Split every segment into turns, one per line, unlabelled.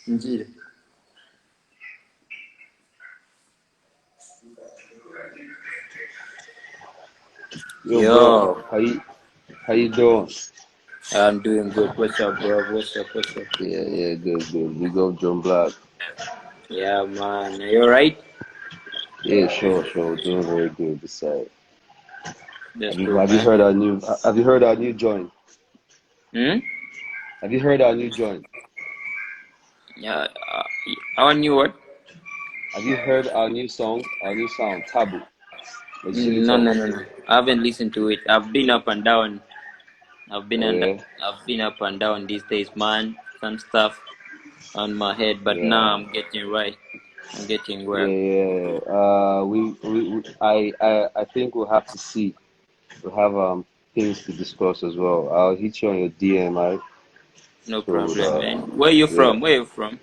Indeed.
Yo, bro, how you doing?
I'm doing good. What's up, bro? What's up?
Yeah, good. We go John Blaq.
Yeah, man. Are you alright?
Yeah, sure. Doing very good this side.
That's
Have you
good,
have you
man.
heard our new joint?
Hmm?
Have you heard our new joint?
Yeah. I knew what?
Have you heard our new song? Our new song, Taboo. The Zulu
No.
Tones.
I haven't listened to it. I've been up and down.
Oh yeah?
I've been up and down these days, man. Some stuff on my head, but now
Yeah.
I'm getting right. I'm getting well.
Yeah. I think we'll have to see. We'll have things to discuss as well. I'll hit you on your DM, right?
No
So
problem, man. Where you
yeah.
from? Where you from?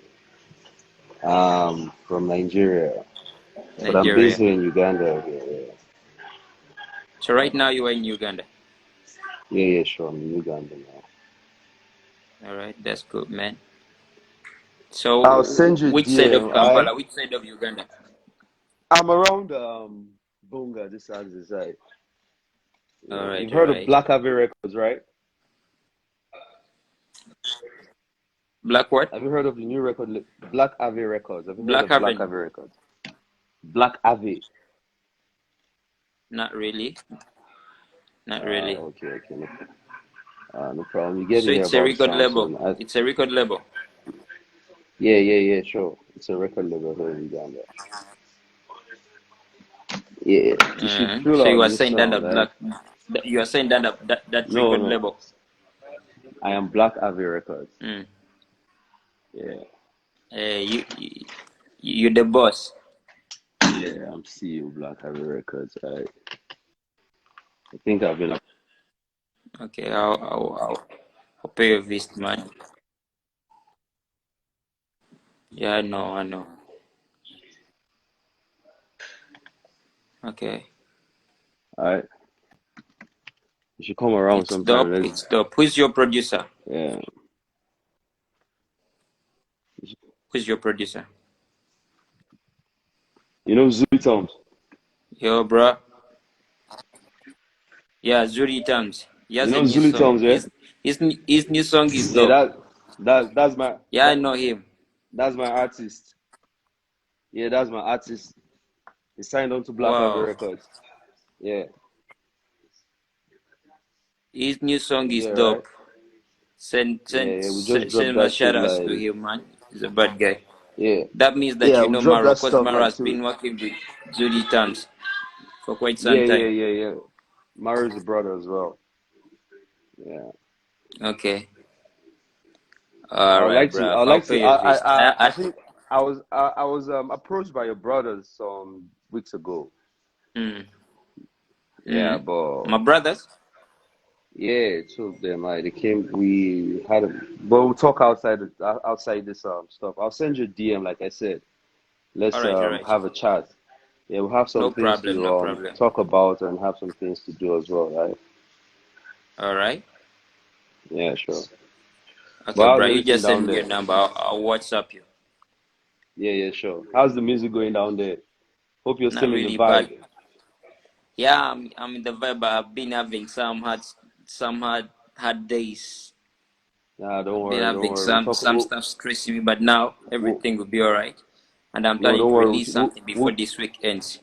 From Nigeria. But I'm based
Nigeria.
here in Uganda. Yeah.
So right now you are in Uganda.
Yeah, sure. I'm in Uganda now.
All right, that's good, man.
I'll
So,
send you a
which side of
DM.
Kampala? Which side of Uganda?
I'm around Bunga, this side. Yeah.
All right,
You've
all
heard of
right.
Blaq Records, right?
Black what?
Have you heard of the new record, Blaq Records? Have you heard
Black
of Blaq
Haven?
Records? Blaq Ave.
Not really. Not really.
Okay. No problem. You get
So
to hear
it's a
about the
record
sound
label.
soon.
It's a record label.
Yeah, sure. It's a record label here in Uganda. Yeah, you should feel
So
our
you are
new
saying that the
sound, right?
black, you are saying that that record
No.
label.
I am Blaq Ave Records.
Mm.
Yeah.
You the boss.
Yeah, I'm CEO Blaq Ave Records. I think I've been.
Okay, I'll pay you a visit, man. Yeah, I know. Okay,
Alright. You should come around
it's
sometime.
dope. It's dope. Who's your producer?
Yeah.
Who's your producer?
You know Zuri Toms?
Yo, bro. Yeah, Zuri Terms. He
You
has a
know
new
Zuri
song.
Toms, yeah?
His new song is
Yeah,
dope.
that's my
Yeah, I know him.
that's my artist. Yeah, that's my artist. He signed on to Blaq Ave
Wow.
Records. Yeah.
His new song is
Yeah, right?
dope. Send send
Yeah, we just dropped
send my
that
shout
shit
outs to
like
him, man. He's a bad guy.
yeah.
That means that
Yeah,
you
we
know
dropped
Maro,
that
because
stuff
Maro
like
has been working with Zuri Terms for quite some time.
yeah. Maru's a brother as well. Yeah.
Okay.
I
All
would
right,
like to.
bro.
I would
I'll
like to.
pay you a visit.
I think I was approached by your brothers some weeks ago.
Mm,
Yeah,
mm.
but
My brothers?
yeah, two of them. Like they came. We had a. But we'll talk outside this stuff. I'll send you a DM. Like I said, let's
All right.
have a chat. Yeah, we'll have some
No
things
problem,
to
no problem.
talk about and have some things to do as well. Right?
All right.
Yeah, sure. But
Okay,
how's
bro. You
everything
just
down
send me your
there?
number. I'll WhatsApp you.
Yeah, sure. How's the music going down there? Hope you're
Not
still in the
really bad.
vibe.
Yeah, I'm in the vibe. But I've been having some hard days.
Nah, don't
I've been
worry, don't
having
worry. We'll talk.
some stuff stressing me, but now everything will be all right. And I'm
No,
planning
don't
to
worry.
release something before this week ends.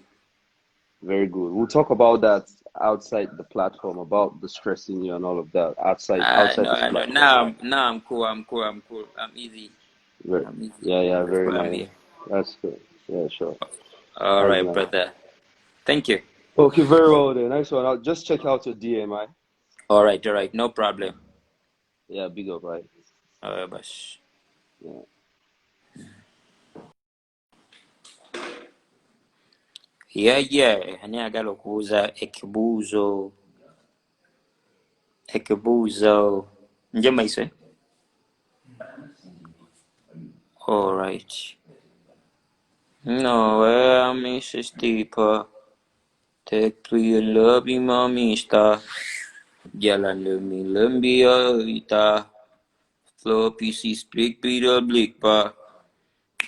Very good. We'll talk about that outside the platform, about the stressing you and all of that outside this
I know.
platform, right?
Now I'm cool. I'm easy.
Very,
I'm easy.
yeah,
That's
very
why I'm
nice.
here.
That's good. Yeah, sure.
All
That's
right,
nice.
brother. Thank you.
Okay, very well then. Nice one. I'll just check out your DM, right?
All right, no problem.
Yeah, big up, right?
Bash.
Yeah.
Yeah. Ani agala okubuuza ekibuuzo. Nje maiso. All right. No, I miss a steeper. Take to your love, mommy star. Jalan demi lembia ita. Flow PC speak Peter Blaq pa.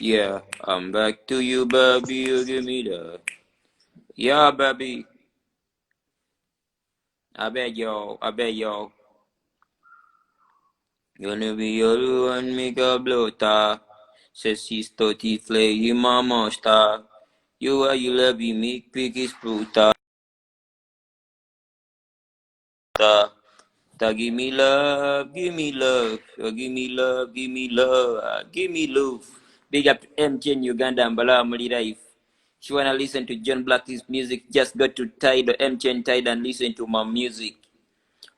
Yeah, I'm back to you, baby. You give me that. Yeah, baby. I bet y'all. Gonna be your one, make a blow-ta. Says she's 30 flay, you mama star. You are you love me, make piggy spruta. Give me love, give me love, give me love, give me love, give me love. Big up to MJ in Uganda and Bala Mali Life. If you wanna listen to John Black's music, just go to Tidal, MJ and Tidal and listen to my music.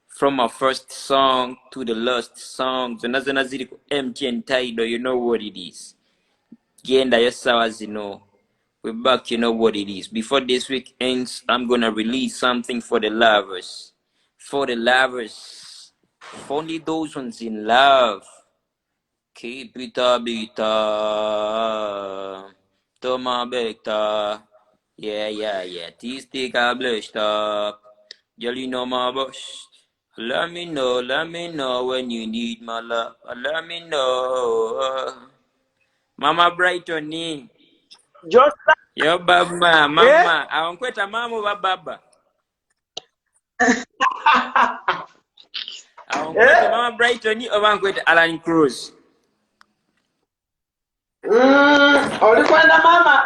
From my first song to the last song, zona ziri ku MTN Tidal, you know what it is. Genda yosawa zino. We're back, you know what it is. Before this week ends, I'm gonna release something for the lovers. For the lovers. For only those ones in love. Keep it a bita. Toma beta. Yeah. Tistika blushed up. Girl, you know my boss. Let me know when you need my love. Let me know. Maama Brighton ni.
Just
Yo baba,
eh?
mama. Awankweta mama ba baba. Awankweta
Eh?
Maama Brighton ni obankweta Alan Cruz.
Olikwenda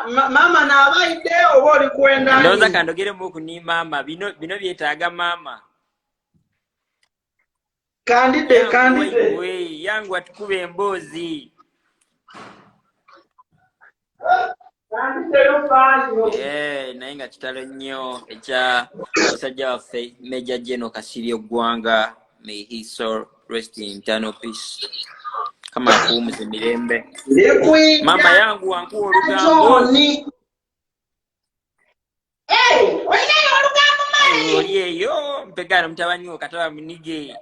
mama n'abaide oba olikwenda
Ndoza
ani?
kandogere muku ni mama. Bino byetaaga mama.
Kandide.
Yangu atukube emboozi.
Kandide lupanyo.
Naye nga kitalo nnyo ekya musajja waffe Major General Kasirye Gwanga. May he soul rest in eternal peace. Kama akuwumuza emirembe. Mama yangu wankuwa olugambo.
Olinayo olugambo mayi.
Oli eyo mpegana mutabani wo kataba munige.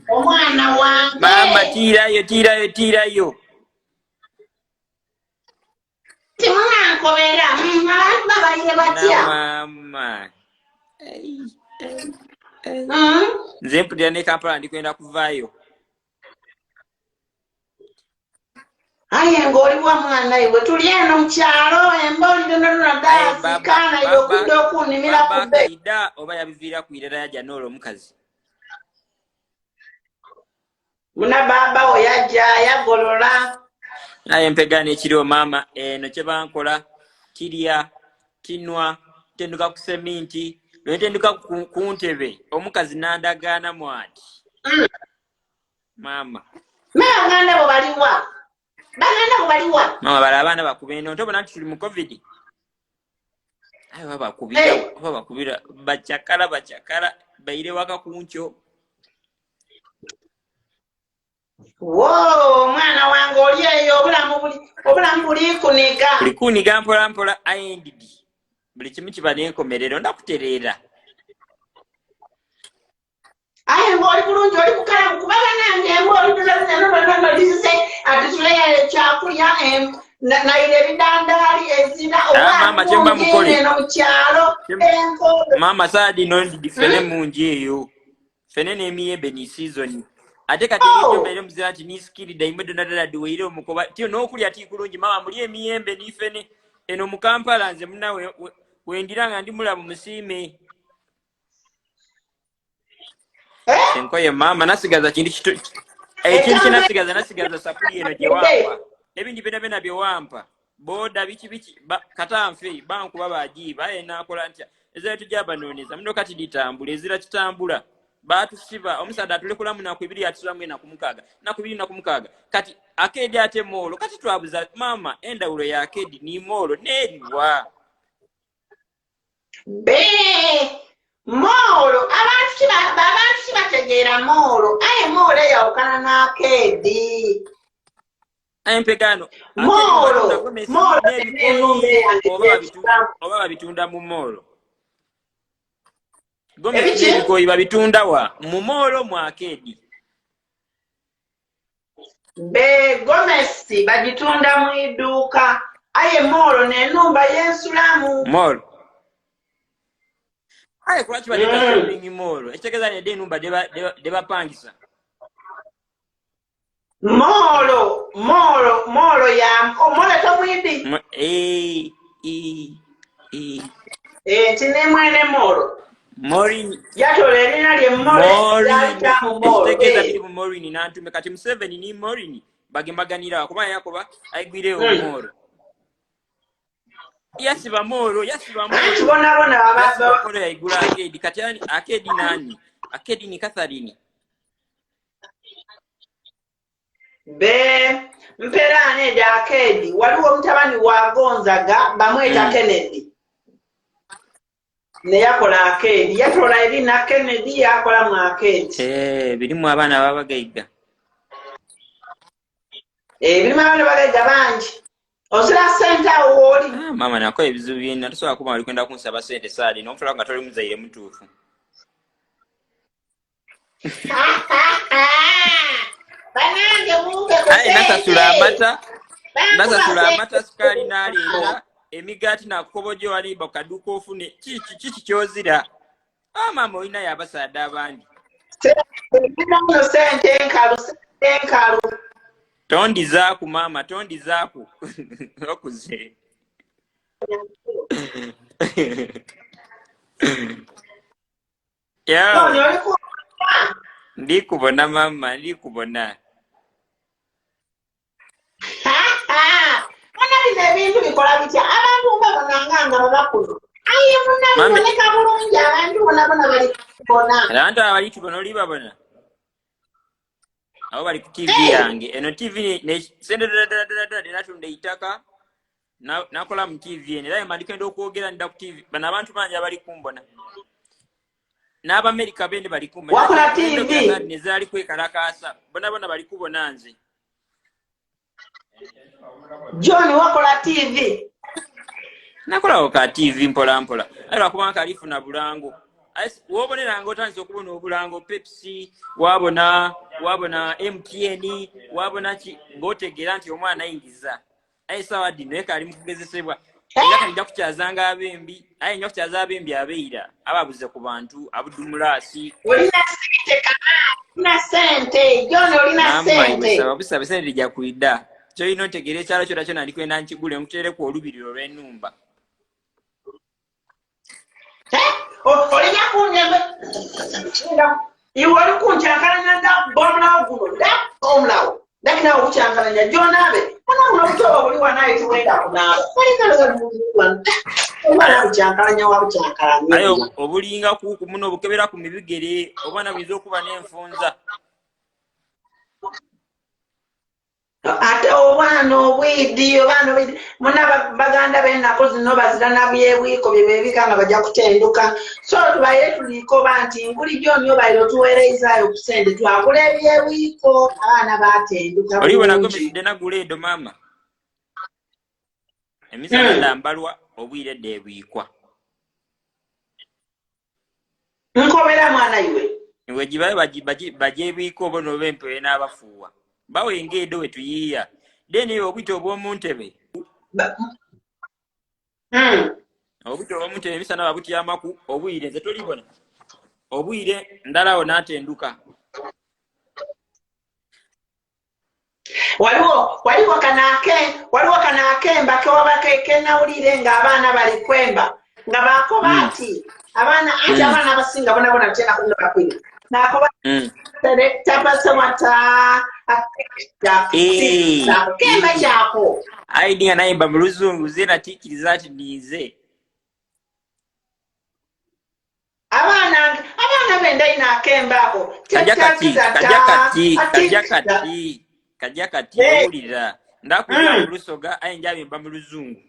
Omwana wange.
Mama tirayo.
Timunankobera abantu babaire batya.
Na mama. Nze mpulira ne Kampala ndikwenda kuvaayo.
Aye ng'oliwa mwana iwe tuli eno mu kyalo emboli ndono ddala sikaana iwe okudde okunnimira ku bbe.
Kaida oba yabiviira ku irera ya Janolo omukazi.
Muna baba we yajja yagolola.
Naye mpegana ekiriwo mama eno kye bankola kirya kinwa tenduka ku seminti tenduka ku ntebe omukazi n'andagaana mwati. Mama.
Baganda bo baliwa.
Mama bali abaana bakubenda ntobona nti tuli mu COVID. Aye bakubira bachakala baire waka kunkyo.
Whoa, mwana wange oli eyo obulamu buli kuniga.
Buli kuniga mpola ayendidi. Buli kimu kiba n'enkomerero ndakutereera.
Aye ng'oli bulungi oli kukala kubanga nange emboli tuzazizanolise ati tuleya ekyakulya naire ebidandaali ezira obaeno mu kyalo enkodo.
Mama saadi no ndi fene mungi eyo. Fene n'emiyembe ni season. Ate kati ekyo muzira nti ni skili daimwe donadala duweire omukoba. Tiyo n'okulya ti kulungi mama muli emiyembe ni fene eno mu Kampala nze munawe wendira nga ndi mulamu musiime. Enkoye mama nasigaza kintu ekintu kinasigaza sapuli eno gye wampa. Ebindi bena bye wampa. Boda biki katanfe bankuba bagiba nakola ntya. Ezira tujja banoneza muno kati ditambula ezira kitambula batusiba omusada atulekula mu naku 2 atulamu na kumukaga naku 2 na kumukaga kati akedi ate molo kati twabuza mama endawulo ya akedi ni molo neriwa
molo abantu kibategeera molo aye molo eyawukana n'akedi
empegano
molo
oba babitunda mu molo Gomesi n'ebikoyi babitunda wa mu molo mu akedi
Gomesi bagitunda mu idduuka aye molo n'ennumba y'ensulamu
molo aye kulaki badeka shopping molo ekitegeeza nedde ennumba debapangisa
molo ya molo tomwidi nti ne mwene molo
Morini
yatola erina lye molo yayita mu molo
ekitegeeza biri mu Morini nantume kati Museveni ni Morini bagemaganira kuba yakoba ayigwirewo molo yasiba molo
bona
molo yaigula akedi kati akedi nani akedi ni Catherine
mperane eda akedi waliwo mutabani wa Gonzaga bamweta Kennedy ne yakola akedi yatola erina Kennedy yakola mu akedi
birimu abaana babagaiga
birimu abaana bagaiga bangi osira sente awo woli
mama nako ebizibu byena tosobola kuba wali kwenda kunsaba sente saadi n'omufula nga toli muzaire mutuufu nasasula amata sukaali n'aleeta emigaati nakukobojo wali bakaduka ofune kiki kyozira mama olina yabasaada abandi
sente enkalu
tondizaaku mama tondizaaku okuze ndikubona mama ndikubona
bino ebintu bikola bitya abantu mbabonanga babakulu aye munabiboneka bulungi abantu bonabona bali kubona
abantu abali tubona oli babona abo bali ku TV yange eno TV natunda itaka nakola mu TV ene era mandikenda okwogera nda ku TV bana abantu bangi abali kumbona n'Abamerika bende bali kumbona
wakola TV
nezali kwekalakasa bona bali kubona nze
John wakola TV
nakola ka TV mpola era kubanga kalifuna bulango wobonera ng'otandise okubona obulango Pepsi wabona MTN wabona ng'otegeera nti omwana ayingiza aye sawa dino ekali mu kugezesebwa era kanija kukyazanga abembi aye nja kukyaza abembi abeira ababuze ku bantu abudumulasi
olina sente John olina sente
busabe sente lija kuidda kyoyina otegeera ekyalo kyona kyona ndikwenda nkigule nkutereku olubiriro lw'ennumba
olina kunjembe iwe oli kunkyankalanya nda bomulawo guno da omulawo lakini awo kucyankalanya jonabe onabuno obutoba buli wanaye tuwenda kunaaba omwana bucyankalanya wabucyankalanya
aye obulinga kuku muno obukebera ku mibigere obwana buyinza okuba n'enfunza
ate obwana obwidi muna baganda b'ennaku zino bazira na byebwiko bye beebika nga bajja kutenduka so tubaire tuliiko banti bulijjo nnyo baire otuweerezaayo ku sente twagula ebyebwiko abaana batenduka
olibona Gomesi nagula edo maama emisana ndambalwa obwire edda ebwikwa
nkobera mwana iwe
gibayo bagyebwika obona oba empewe n'abafuuwa bawenga edo wetuyiiya deni obwite obw'omuntebe obwite obw'omuntebe emisana babutyamaku obwire nze tolibona obwire ndalawo n'atenduka
waliwo kanaakemba kenawulire ng'abaana bali kwemba nga bakoba ati abaana abasinga bonabona tena kundakwira nakoba tapasewata kemba kyako
aidinga nayimba mu luzungu ze natikiriza ati nize
abaana benda inakembako.
Kajakati wawulira. Ndakubya mu lusoga ayenjabe mba mu luzungu.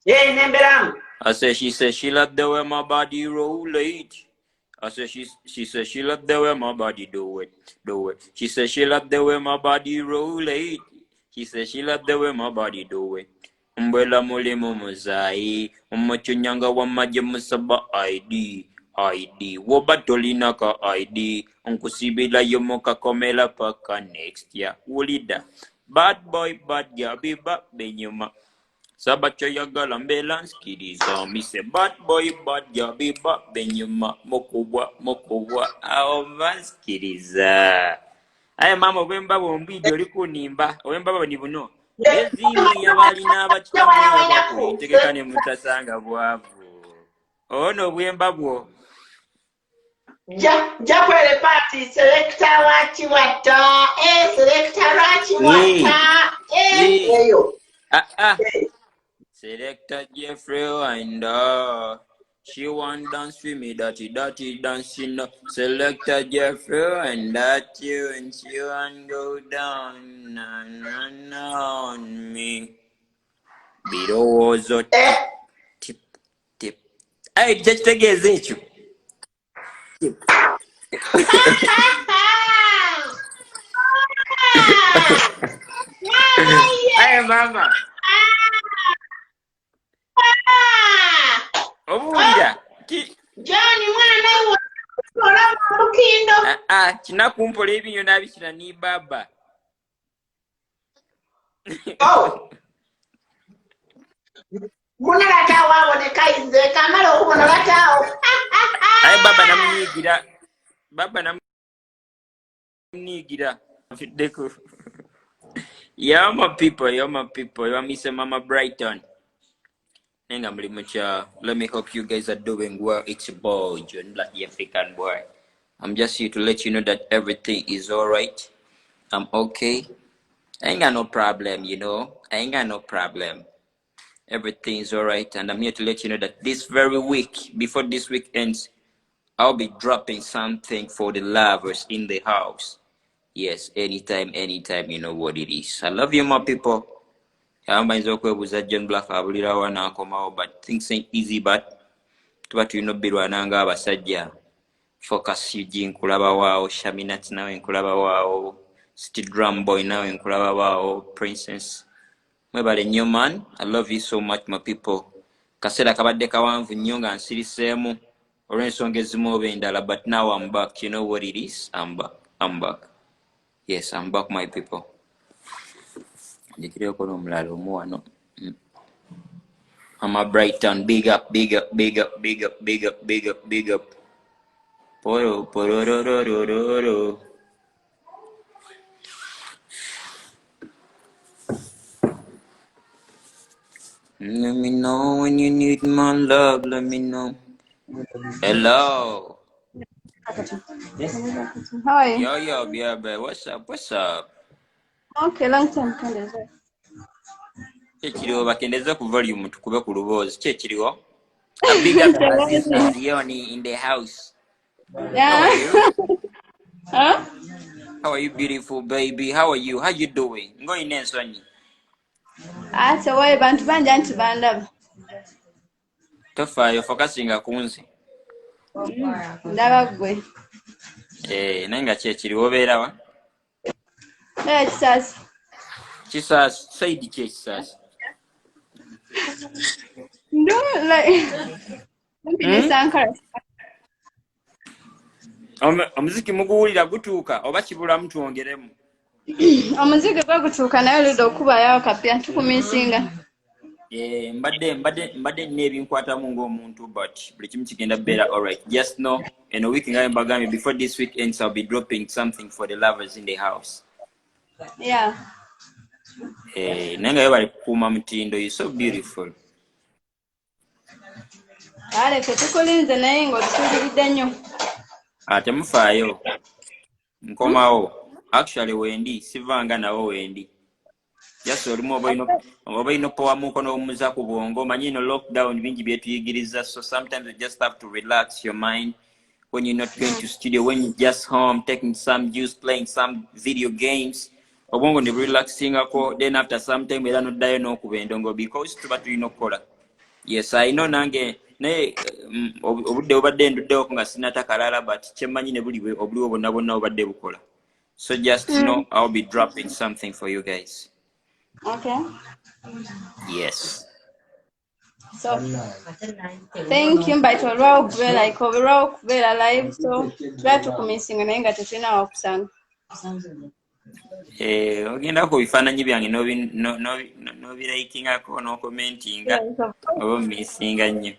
Nemberamu.
I said she loved the way my body roll it. I said she said she loved the way my body do it. She said she loved the way my body roll it. She said she loved the way my body do it. Mbela mulimu muzai, umuchunyanga wa maji musaba ID. Wobatolina ka ID. Unkusibila yomoka komela paka next year. Ulida. Bad boy, bad girl, be back benyuma. Sabacho yagala mbela nskiriza. Me say bad boy, bad girl, be back benyuma. Mokubwa, aoma nskiriza. Aye mama wemba bombidi oliku nimba. Wemba baba nibuno. Ezimu yabalina abakitamu abaku. Tegekane mutasanga bwavu. Ono bwemba bwo.
Jakwele party selector wachiwata. Selector wachiwata. Eyo.
Selector Jeffrey and she want dance with me, dirty dancing. Selector Jeffrey and that you and she want go down on me. Biro wozo tip. Hey, just take a zinchu. Hey, mama. Obulira.
Johnny mwana wa mukindo.
Kinakumpola ebinyo nabikira ni baba.
Oh. Muna latawo aboneka inze kamala okubona latawo.
Aye baba namunyigira. Fideko. Yeah, my people. You are Miss Maama Brighton. Let me hope you guys are doing well. It's your boy, John Blaq, the African boy. I'm just here to let you know that everything is alright. I'm okay. I ain't got no problem, you know. I ain't got no problem. Everything is alright. And I'm here to let you know that this very week, before this week ends, I'll be dropping something for the lovers in the house. Yes, anytime, you know what it is. I love you, my people. John Blaq, but things ain't easy, but you know, Birwananga Basajja. Focus Eugene Kulaba Wow, Shaminat now in Kulaba Wow, Steel Drum Boy now in Kulaba Wow, Princess. Maybe the new man, I love you so much, my people. Kasera Kabadeka one for Nyonga and City Semu, or song gets moving, but now I'm back. You know what it is? I'm back. Yes, I'm back, my people. Maama Brighton, big up. Porororororo. Let me know when you need my love, let me know. Hello.
How are you?
Yo, yeah, what's up?
Okay, long time, Candace.
Chekiriwo bakendeza ku volume tukube ku luboozi chekiriwo. A big up Aziz Nazioni in the house.
Yeah.
How are you?
Huh?
How are you, beautiful baby? How are you? How you doing? Going nensonyi.
So why Abantu banja nti bandaba.
Tofaayo fokasinga kunzi.
Ndaba gwe.
Nange chekiriwo obeera wa? Kisasi, Saidi kisasi.
No, like Sankara.
Omuziki muguwulira gutuuka oba kibula mtu ongeremu.
Omuziki gwagutuuka naye olida okubayo akapya tukumisinga.
Mbadde n'ebinkwatamu ng'omuntu but buli kimu kigenda better. Alright, just know in a week nga mbagambye before this week ends I'll be dropping something for the lovers in the house.
Yeah.
Nenga yo bali kukuuma mutindo, you're so beautiful.
Ale ketukulinze naye ng'otusuuliridde nnyo.
Temufaayo. Nkomawo. Actually wendi sivanga nawo wendi. Just oba ino power mukono omuza ku bwongo manyi no lockdown bingi byetuyigiriza, so sometimes you just have to relax your mind when you're not going to studio, when you're just home taking some juice, playing some video games, obwongo ne relaxing ako, then after some time era noddayo n'okuba endongo because tuba tulina okukola. Yes, I know nange naye obudde obadde nduddewo nga sinatakalala, but kyemmanyi ne buliwe obuliwo bonna bonna obadde bukola. So just know I'll be dropping something for you guys.
Okay.
Yes.
So thank you, but overall kubera live, so try to kumisinga naye nga tetulina wakusanga.
Ogenda ku bifaananyi byange n'obiraikingako n'okomentinga oba misinga nnyo.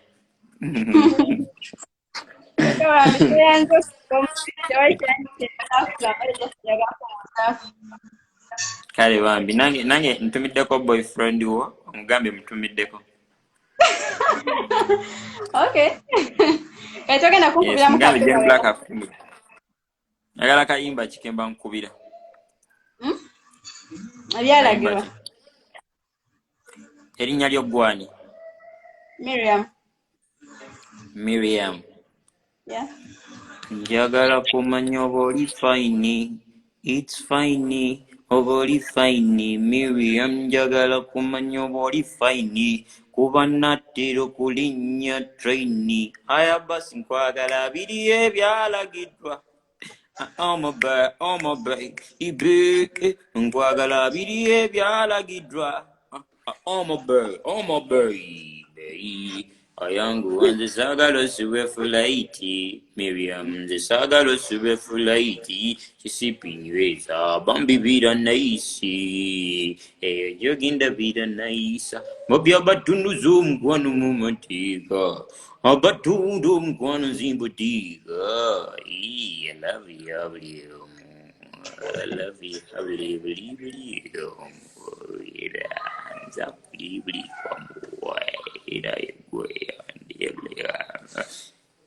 Kale bambi nange ntumiddeko boyfriend wo omugambe mutumiddeko.
Okay. Etogenda kunkubira mu
mugambe John Blaq afumbira. Agala kayimba kikemba nkubira.
Abyalagirwa.
Erinnya lyo gwani? Miriam.
Yeah.
Njagala kumanya oba oli fine. It's fine. Oba oli fine. Miriam njagala kumanya oba oli fine. Kuba nattera okulinnya traini. Aya basi nkwagala biri ebyalagiddwa. I'm a baby. Nkwagala biri ebyalagiddwa. I'm a baby. Ayangu nze saagala osubwe fulaiti. Miriam nze saagala osubwe fulaiti. Kisipinyweza bambi bira naisi. Eyo joginda bira naisa. Mobya batunuza omukwano mu mateeka. Abatundu omukwano nzimbudiga. I love you, I love you, I believe you.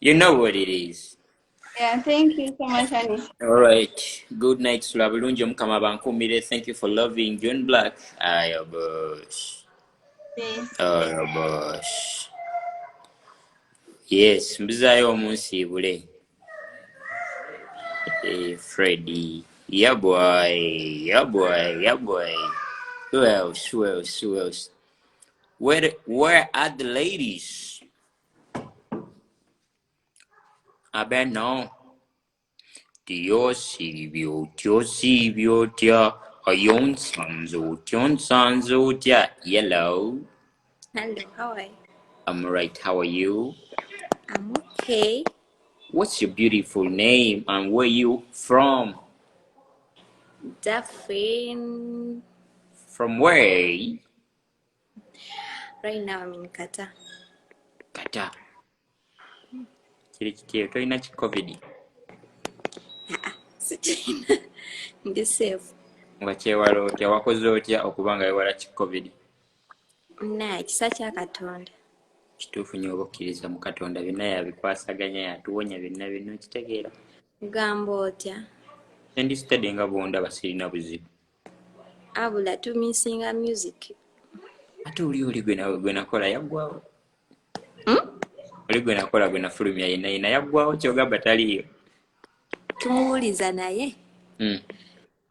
You know what it is.
Yeah, thank you so much, honey.
All right. Good night, Sulabulunji Mukama Bankumire. Thank you for loving John Blaq. Ayabush. Ayabush. Yes, mbizayo omunsibule. Freddie. Yeah boy. Who else? Where are the ladies? I bet no. Diosibio, Ayon Sanzo, Yellow.
Hello, how are you?
I'm right. How are you?
I'm okay.
What's your beautiful name and where you from?
Daphne.
From where?
Right now I'm in Qatar.
Qatar. Kiri toina chi COVID.
Sitina. Ndi safe.
Ngachewalo otya wakoze otya okubanga wewala chi COVID.
Kisa kya Katonda.
Kituufu nnyo obukkiriza mu Katonda byonna yabikwasaganya yatuwonya byonna bino kitegeera.
Gamba otya?
Sendisitadde nga bwondaba sirina buzibu.
Abula tumisinga music.
Ate oli gwe nakola yaggwawo. Oli gwe nakola gwe nafulumya yenna yaggwawo kyogamba taliyo.
Tumuwuliza naye.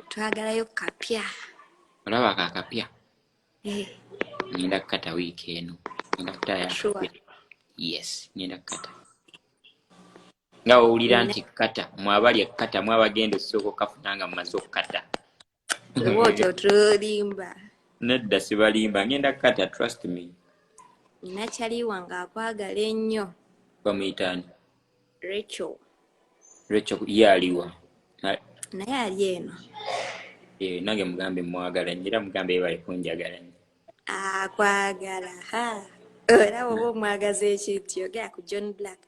Twagalayo kapya.
Olaba kakapya? Ngenda kukata wiiki eno. Ngenda kutaya.
Sure.
Yes, ngenda kukata. Nga owulira nti kata mwabali ekkata mwabagenda osooka okafunanga mumaze okukata.
Wote tulimba.
Nedda sibalimba ngenda kukata, trust me.
Nakyaliwa nga akwagala ennyo.
Bamuyitaani?
Rachel
ye aliwa?
Naye ali eno.
Nange mugambe mwagala nnyo era mugambe yebale kunjagala nnyo.
Akwagala ha. Era woba omwagaza ekintu yogera ku John Blaq.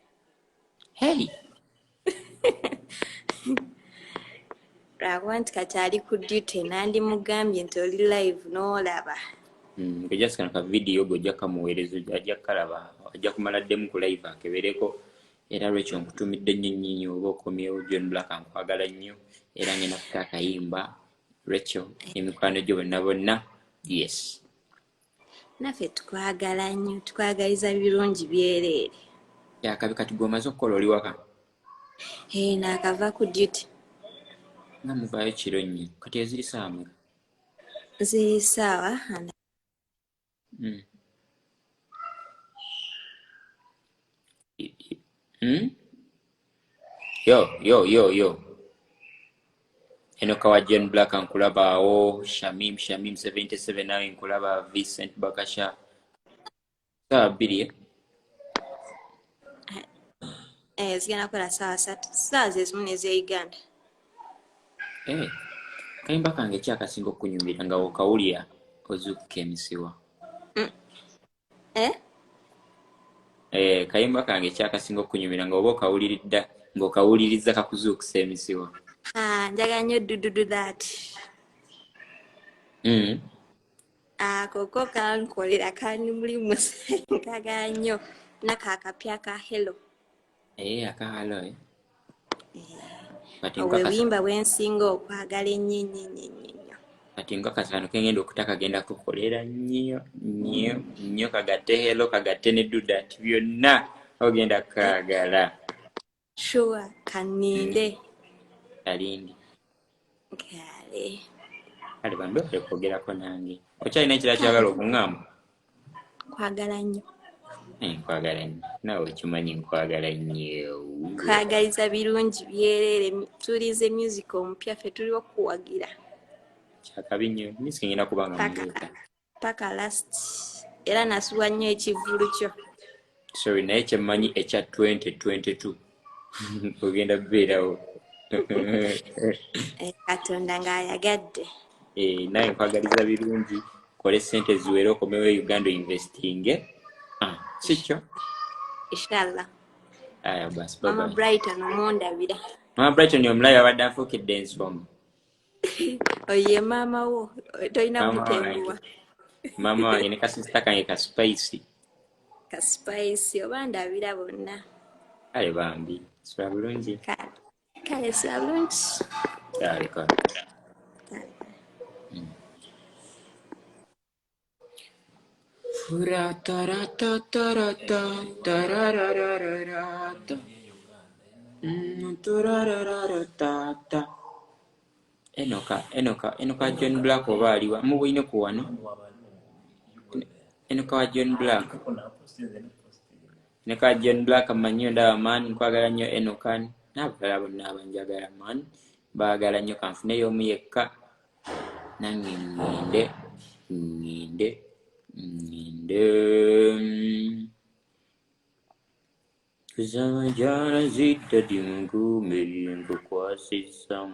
Hey!
Lwakuba nti kati ali ku duty nandi mugambye nti oli live n'olaba.
Just kana ka video gojja kamuweereza ajja kalaba ajja kumala ddemu ku live akebereko era Rachel nkutumidde nnyo oba okomyewo John Blaq ankwagala nnyo era ngenda kuta akayimba Rachel emikwano gyo bonna Yes.
Naffe tukwagala nnyo, tukwagaliza birungi byereere.
Akabi kati gwomaze okukola oli waka?
Naakava ku duty.
Nga muvaayo kiro nnyo. Kati eziri saawa?
Ziri ssaawa.
Yo. Enoka wa John Blaq nkulabaawo, Shamim 77 nawe nkulaba, Vincent Bakasha. Saawa 2.
Zigenda kukola ssaawa 3. Ssaawa ze zimu n'eze Uganda.
Kayimba kange kyakasinga okunyumira nga okawulira ozuukuka emisiwa. Kayimba kange kyakasinga okunyumira nga oba okawuliridda ng'okawuliriza kakuzuukusa emisiwa.
Njagala nnyo do that. Ako kankolera kani mulimu nkagala nnyo nako akapya ka hello.
Aka hello.
Obwebuyimba bwensinga okwagala ennyo.
Kati nga kasano kengenda okutaka genda kukolera nnyo kagatte hello kagatte ne do that byonna ogenda kagala.
Sure, kaninde.
Kalindi.
Kale
bambi okwogerako nange. Okyalina ekirala kyagala okuŋŋamba?
Kwagala nnyo.
Nkwagala nnyo. Naawe okimanyi nkwagala nnyo.
Kwagaliza birungi byereere. Tulize music omupya ffe tuli okuwagira.
Kyakabi nnyo. Music ngenda kubanga muleeta.
Paka last. Era nasuwa nnyo ekivulu kyo.
Sorry, naye kyemmanyi ekya 2022. Ogenda kubeerawo.
Katonda ng'ayagadde.
Naye nkwagaliza birungi. Kole ssente ziwere okomewo Uganda investing. Sikyo?
Inshallah.
Aya basi
Maama Brighton omundabira.
Maama Brighton omulayo abadde afuukidde ensonga.
Oye maama wo tolina mutenguwa.
Maama wange ne kasisita kange ka spicy.
Ka spicy oba ndabira bonna.
Kale bambi. Sibula bulungi.
Kale sibula bulungi.
Kale. Enoka John Blaq oba aliwa mubuyine ku wano. Enoka wa John Blaq. Enoka John Blaq amanyi ndaba man nkwagala nnyo Enoka. N'abalala bonna abanjagala man. Baagala nnyo kanfuneyo omu yekka. Nange ngende. Kuzama jana zita dingume nkukwasisa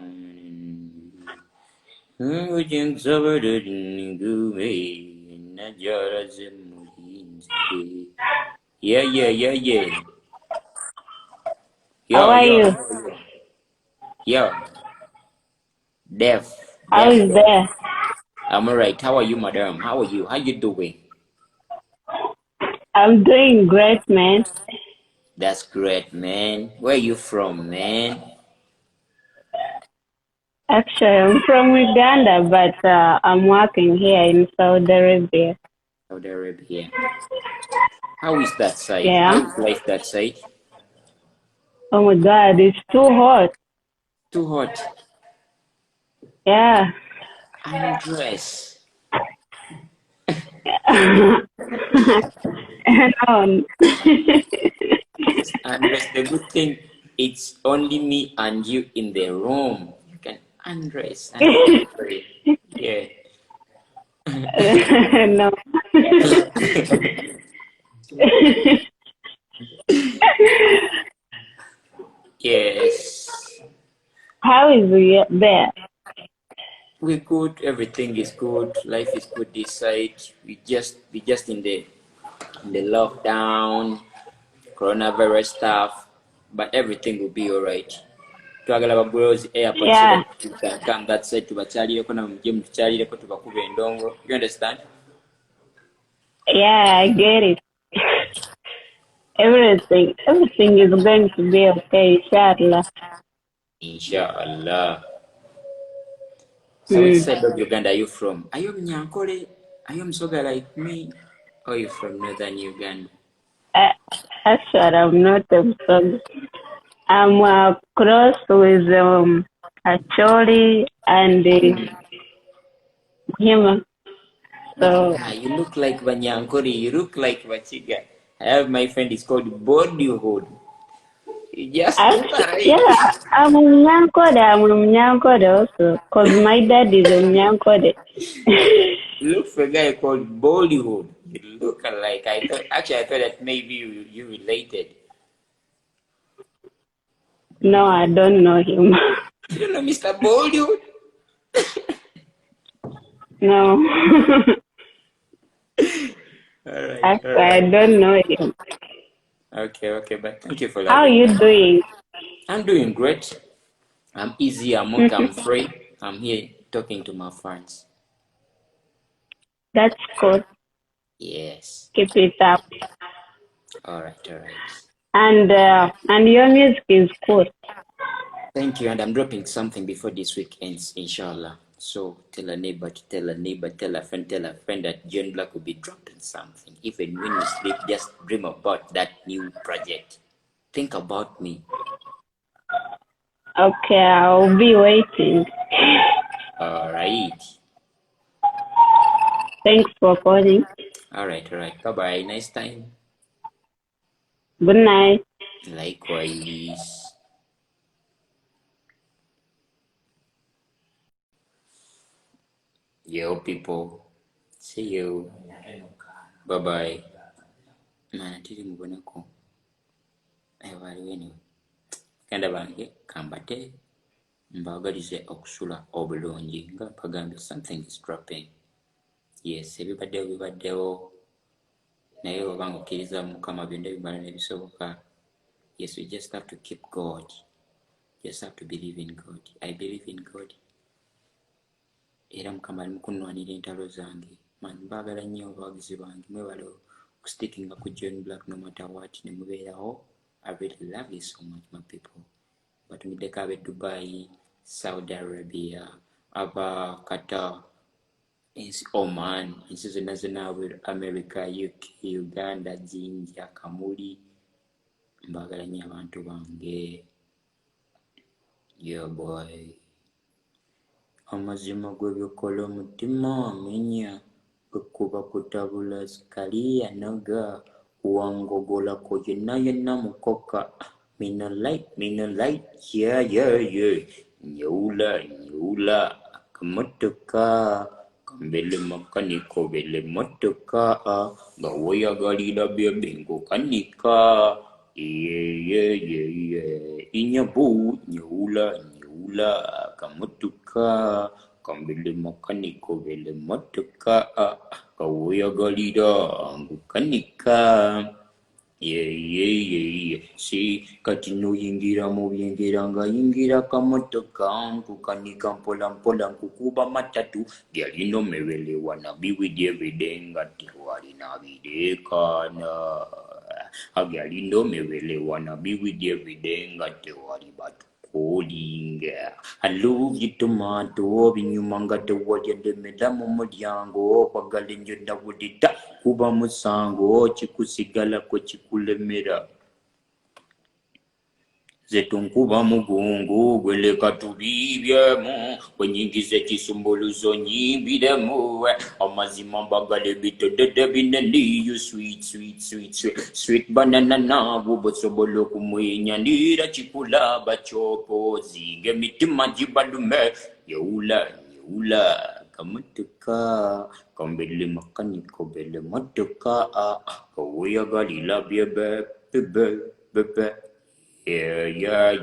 Ujeng sabada dingume najara zemulinzi. Yeah.
How are you?
Yo. Deaf.
How is there?
I'm alright. How are you, madam? How are you? How you doing?
I'm doing great, man.
That's great, man. Where are you from, man?
Actually, I'm from Uganda, but I'm working here in Saudi Arabia.
Saudi Arabia. How is that side?
Yeah.
How is life that side?
Oh my God, it's too hot.
Too hot.
Yeah.
Undress.
No.
Undress. The good thing, it's only me and you in the room. You can undress. Yeah.
No.
Yes.
How is it there?
We're good. Everything is good. Life is good this side. We just in the lockdown, coronavirus stuff, but everything will be alright. Twagala Bekoze airport.
Yeah.
So that you can come that side to Bachalireko na mujemu tuchalireko tubakuba endongo. You understand?
Yeah, I get it. Everything is going to be okay, inshallah.
Inshallah. So which side of Uganda are you from? Are you Nyankole? Are you Msoga like me? Or are you from northern Uganda?
Actually, I'm not a song. I'm cross with Acholi and him. So
You look like Vanyankori, you look like Vachiga. I have my friend, it's called Bodyhood. You just look alright.
yeah, I'm a Mnyankode also, because my dad is a Mnyankode.
You look for a guy called Bollywood. You look alike. I thought that maybe you related.
No, I don't know him.
You don't know Mr. Bollywood?
No.
Alright,
Actually, I
alright.
don't know him.
Okay, but thank you for
How are
loving
you
me.
doing?
I'm doing great. I'm easy, I'm okay, I'm free. I'm here talking to my friends.
That's good.
Yes.
Keep it up.
Alright.
And your music is good.
Thank you, and I'm dropping something before this week ends, inshallah. So tell a neighbor to tell a neighbor, tell a friend that John Blaq will be dropping something. Even when you sleep, just dream about that new project. Think about me.
Okay, I'll be waiting.
Alright.
Thanks for calling.
Alright. Bye-bye. Nice time.
Good night.
Likewise. Yo, people. See you. Bye-bye. Manatiri mubonako. Waliwo kanda bange kambate mbagalize okusula obulungi nga mpagambye something is dropping. Yes, ebibaddewo naye oba nga okkiriza Mukama byonna bimala nebisoboka. Yes, we just have to keep God. Just have to believe in God. I believe in God. Era Mukama ali mukunwanira entalo zange. Man, mbaagala nnyo abawagizi bange. Mwebale okustickinga ku John Blaq no matter what ne mubeerawo. I really love you so much, my people. Batumiddeko ab'e Dubai, Saudi Arabia, aba Qatar, Oman, ensi zonna America, UK, Uganda, Jinja, Kamuli. Mbaagala nnyo abantu bange. Yeah, boy. Amazima gw'ebyokola omutima amenya, bwekuba kutabula sikali yanaga, wangogolako yenna mukoka. Me no like, yeah. Nyeula, kamotoka, kambele makaniko bele motoka, gawoyagalira byebengo kanika, yeah. Inyabu, nyeula, kamotoka, kambele makaniko bele motoka, gawoyagalira ngukanika. Yeah. See, kati noyingira mu byengera nga yingira kamotoka nkukanika mpola nkukuba matatu gyalino mewelewa nabiwidi everyday nga tewalina bireekana agyalino mewelewa nabiwidi everyday nga tewali batukolinga. I love you tomato binyuma nga tewali ndemera mu mulyango kwagala ennyo nawulira kuba musango kikusigalako kikulemera zetunkuba mugungu gweleka tubibyemu wenyingiza ekisumbuluzo nyimbiremu amazima mbagala bitodede binene you sweet banana nabo bosobola okumwenyanira kikulaba kyopozi ng'emitima gibalume yeula kamotoka kambele makaniko bele motoka kawoyagalira byebe yeah.